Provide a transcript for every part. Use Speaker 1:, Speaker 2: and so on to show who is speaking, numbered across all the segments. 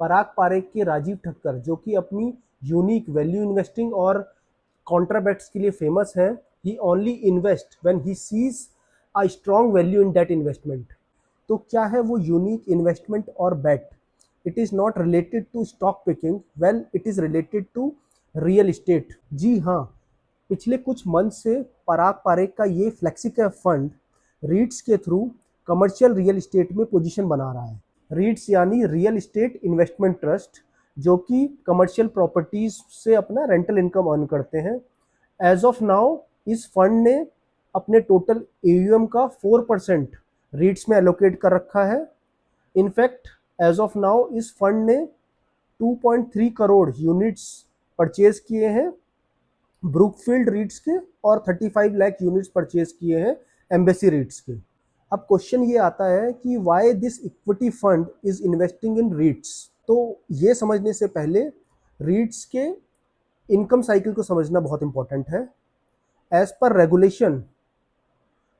Speaker 1: पराग पारेख के राजीव ठक्कर, जो कि अपनी यूनिक वैल्यू इन्वेस्टिंग और कॉन्ट्राबैट्स के लिए फेमस है, he only invest when he sees a strong value in that investment. तो क्या है वो यूनिक इन्वेस्टमेंट और bet? It is not related to stock picking, well it is related to real estate. जी हाँ, पिछले कुछ मंथ से पराग पारेख का ये फ्लेक्सी कैप फंड रीट्स के थ्रू कमर्शियल रियल इस्टेट में पोजीशन बना रहा है। रीट्स यानी रियल इस्टेट इन्वेस्टमेंट ट्रस्ट, जो कि कमर्शियल प्रॉपर्टीज से अपना रेंटल इनकम अर्न करते हैं। एज ऑफ नाउ इस फंड ने अपने टोटल एयूएम का 4% रीट्स में एलोकेट कर रखा है। इनफैक्ट एज ऑफ नाउ इस फंड ने 2.3 करोड़ यूनिट्स परचेज किए हैं ब्रुकफील्ड रीट्स के, और 35 लाख यूनिट्स परचेज किए हैं एम्बेसी रीट्स के। अब क्वेश्चन ये आता है कि why this equity fund is investing in रीट्स। तो ये समझने से पहले रीट्स के इनकम साइकिल को समझना बहुत इंपॉर्टेंट है। एज पर रेगुलेशन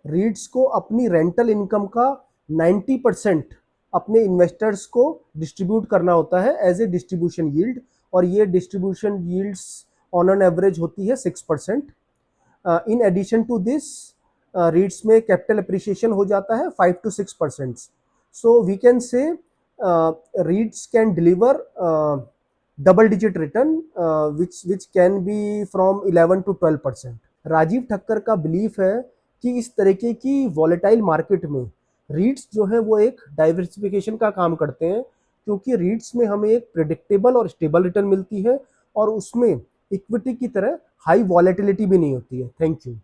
Speaker 1: रीट्स को अपनी रेंटल इनकम का 90% अपने इन्वेस्टर्स को डिस्ट्रीब्यूट करना होता है एज ए डिस्ट्रीब्यूशन यील्ड, और ये distribution yields on an average होती है 6%। In addition to this REITs में कैपिटल अप्रिसिएशन हो जाता है 5 to 6%। So we can say REITs can deliver double digit return which can be from 11 to 12%। Rajiv Thakkar का belief है कि इस तरीके की वॉलेटाइल मार्केट में रीट्स जो है वो एक डाइवर्सिफिकेशन का काम करते हैं, क्योंकि रीट्स में हमें एक प्रेडिक्टेबल और स्टेबल रिटर्न मिलती है और उसमें इक्विटी की तरह हाई वॉलेटिलिटी भी नहीं होती है। Thank you.